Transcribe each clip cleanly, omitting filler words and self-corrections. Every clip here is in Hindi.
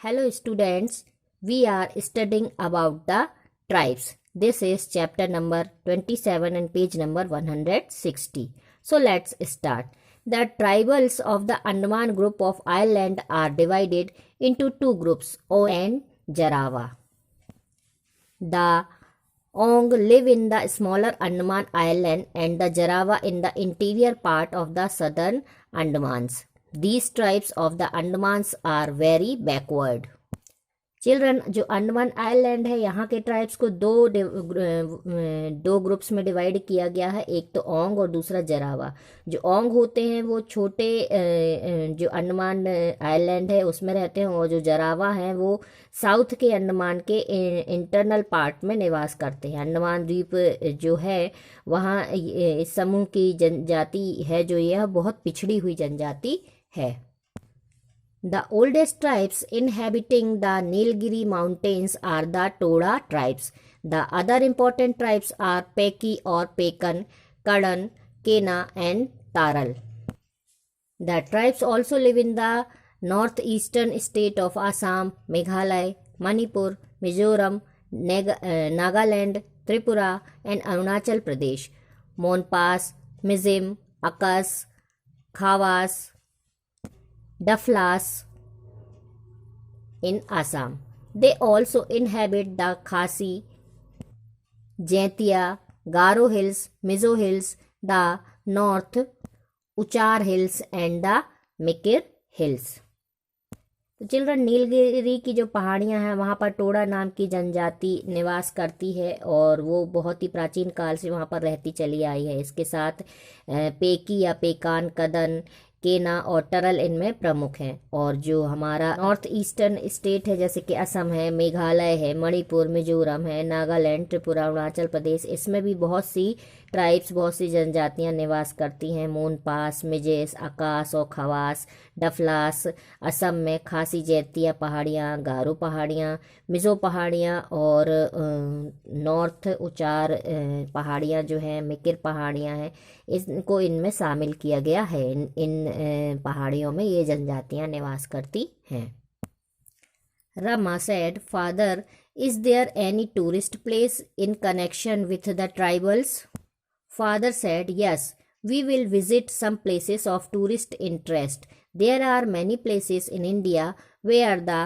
Hello students, we are studying about the tribes. This is chapter number 27 and page number 160. So let's start. The tribals of the Andaman group of island are divided into two groups, Ong and Jarawa. The Ong live in the smaller Andaman island and the Jarawa in the interior part of the southern Andamans. These tribes of the Andamans are very backward. Children, जो अंडमान आइलैंड है यहाँ के ट्राइब्स को दो ग्रुप्स में डिवाइड किया गया है। एक तो ओंग और दूसरा जरावा। जो ओंग होते हैं वो छोटे जो अंडमान आइलैंड है उसमें रहते हैं, और जो जरावा हैं वो साउथ के अंडमान के इंटरनल पार्ट में निवास करते हैं। अंडमान द्वीप जो है वहाँ इस समूह की जनजाति है जो यह बहुत पिछड़ी हुई जनजाति है। The oldest tribes inhabiting the Nilgiri mountains are the Toda tribes. The other important tribes are Peki or Pekan, Kadan, Kena and Taral. The tribes also live in the northeastern state of Assam, Meghalaya, Manipur, Mizoram, Nagaland, Tripura and Arunachal Pradesh. Monpas, Mizim, Akas, Khawas, Daflas in Assam. They also inhabit the Khasi, Jaintia, Garo Hills, Mizo Hills, the North Uchar Hills and the Mikir Hills. तो चिल्ड्रन, नीलगिरी की जो पहाड़ियाँ हैं वहाँ पर टोडा नाम की जनजाति निवास करती है और वो बहुत ही प्राचीन काल से वहाँ पर रहती चली आई है। इसके साथ पेकी या पेकान, कदन, केना और टरल इनमें प्रमुख हैं। और जो हमारा नॉर्थ ईस्टर्न स्टेट है जैसे कि असम है, मेघालय है, मणिपुर, मिजोरम है, नागालैंड, त्रिपुरा, अरुणाचल प्रदेश, इसमें भी बहुत सी ट्राइब्स, बहुत सी जनजातियां निवास करती हैं। मोनपास, मिजेस, आकाश और खवास, डफलास। असम में खासी जैतिया पहाड़ियाँ, गारो पहाड़ियाँ, मिजो पहाड़ियाँ और नॉर्थ उचार पहाड़ियाँ जो हैं, मिकिर पहाड़ियाँ हैं, इनको इनमें शामिल किया गया है। इन पहाड़ियों में ये जनजातियां निवास करती हैं। Rama said, "Father, is there any tourist place in connection with the tribals?" Father said, "Yes, we will visit some places of tourist interest. There are many places in India where the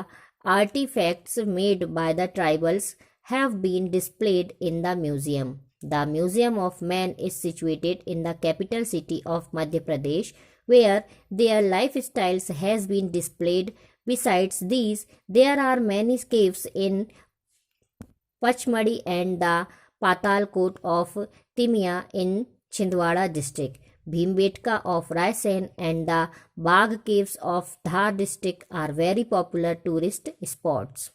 artifacts made by the tribals have been displayed in the museum. The Museum of Man is situated in the capital city of Madhya Pradesh, where their lifestyles has been displayed. Besides these, there are many caves in Pachmadi and the Patalkot of Timia in Chhindwara district. Bhimbetka of Raisen and the Bagh caves of Dhar district are very popular tourist spots."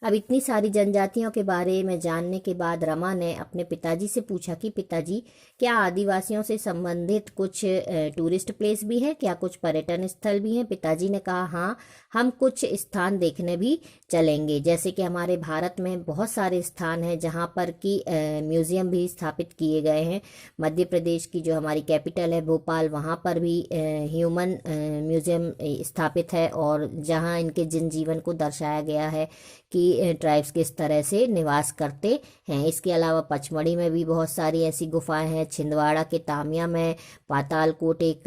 अब इतनी सारी जनजातियों के बारे में जानने के बाद रमा ने अपने पिताजी से पूछा कि पिताजी, क्या आदिवासियों से संबंधित कुछ टूरिस्ट प्लेस भी है, क्या कुछ पर्यटन स्थल भी हैं? पिताजी ने कहा, हाँ, हम कुछ स्थान देखने भी चलेंगे। जैसे कि हमारे भारत में बहुत सारे स्थान हैं जहाँ पर कि म्यूज़ियम भी स्थापित किए गए हैं। मध्य प्रदेश की जो हमारी कैपिटल है भोपाल, वहाँ पर भी ह्यूमन म्यूज़ियम स्थापित है, और जहाँ इनके जनजीवन को दर्शाया गया है कि ट्राइब्स किस तरह से निवास करते हैं। इसके अलावा पचमढ़ी में भी बहुत सारी ऐसी गुफाएं हैं। छिंदवाड़ा के तामिया में पातालकोट एक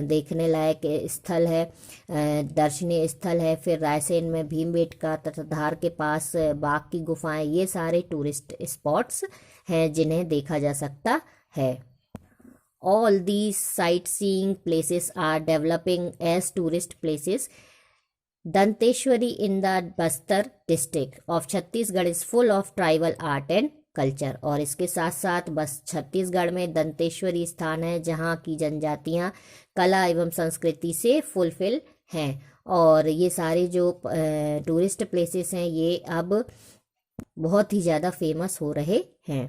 देखने लायक स्थल है, दर्शनीय स्थल है। फिर रायसेन में भीमबेटका तथा धार के पास बाघ की गुफाएं, ये सारे टूरिस्ट स्पॉट्स हैं जिन्हें देखा जा सकता है। All these sightseeing places are developing as tourist places. Danteshwari in the Bastar district of Chhattisgarh is full of tribal art and culture. और इसके साथ साथ बस छत्तीसगढ़ में दंतेश्वरी स्थान है जहाँ की जनजातियाँ कला एवं संस्कृति से फुलफिल हैं। और ये सारे जो टूरिस्ट प्लेसेस हैं ये अब बहुत ही ज़्यादा फेमस हो रहे हैं।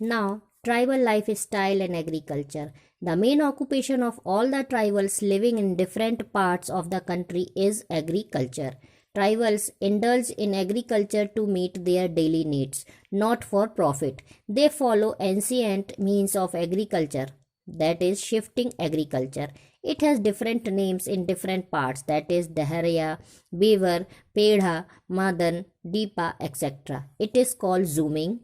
Now, tribal lifestyle and agriculture. The main occupation of all the tribals living in different parts of the country is agriculture. Tribals indulge in agriculture to meet their daily needs, not for profit. They follow ancient means of agriculture that is shifting agriculture. It has different names in different parts, that is Daharia, Beaver, Pedha, Madan, Deepa, etc. It is called zooming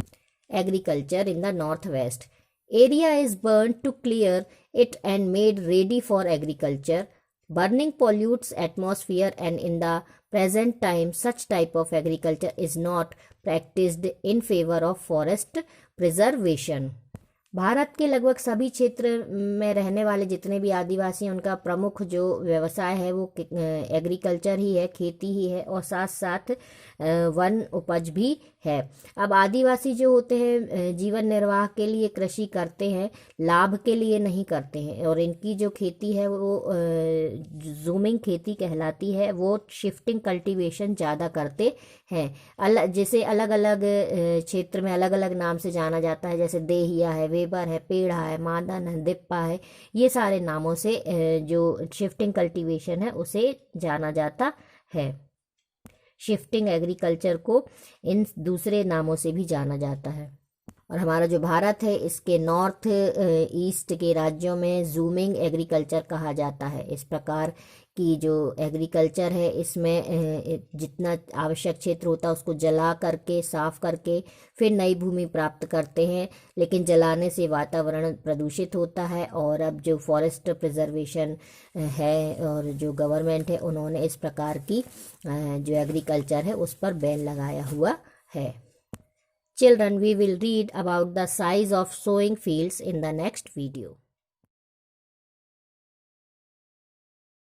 agriculture in the northwest. Area is burnt to clear it and made ready for agriculture. Burning pollutes atmosphere, and in the present time such type of agriculture is not practiced in favor of forest preservation. Bharat के लगभग सभी क्षेत्र में रहने वाले जितने भी आदिवासी हैं उनका प्रमुख जो व्यवसाय है वो एग्रीकल्चर ही है, खेती ही है, और साथ साथ वन उपज भी है। अब आदिवासी जो होते हैं जीवन निर्वाह के लिए कृषि करते हैं, लाभ के लिए नहीं करते हैं, और इनकी जो खेती है वो जूमिंग खेती कहलाती है। वो शिफ्टिंग कल्टीवेशन ज़्यादा करते हैं। जैसे अलग अलग क्षेत्र में अलग अलग नाम से जाना जाता है, जैसे देहिया है, वेबर है, पेड़ा है, मादन है, दिप्पा है, ये सारे नामों से जो शिफ्टिंग कल्टीवेशन है उसे जाना जाता है। शिफ्टिंग एग्रीकल्चर को इन दूसरे नामों से भी जाना जाता है। और हमारा जो भारत है इसके नॉर्थ ईस्ट के राज्यों में जूमिंग एग्रीकल्चर कहा जाता है। इस प्रकार की जो एग्रीकल्चर है इसमें जितना आवश्यक क्षेत्र होता है उसको जला करके साफ करके फिर नई भूमि प्राप्त करते हैं, लेकिन जलाने से वातावरण प्रदूषित होता है। और अब जो फॉरेस्ट प्रिजर्वेशन है और जो गवर्नमेंट है उन्होंने इस प्रकार की जो एग्रीकल्चर है उस पर बैन लगाया हुआ है। Children, we will read about the size of sowing fields in the next video.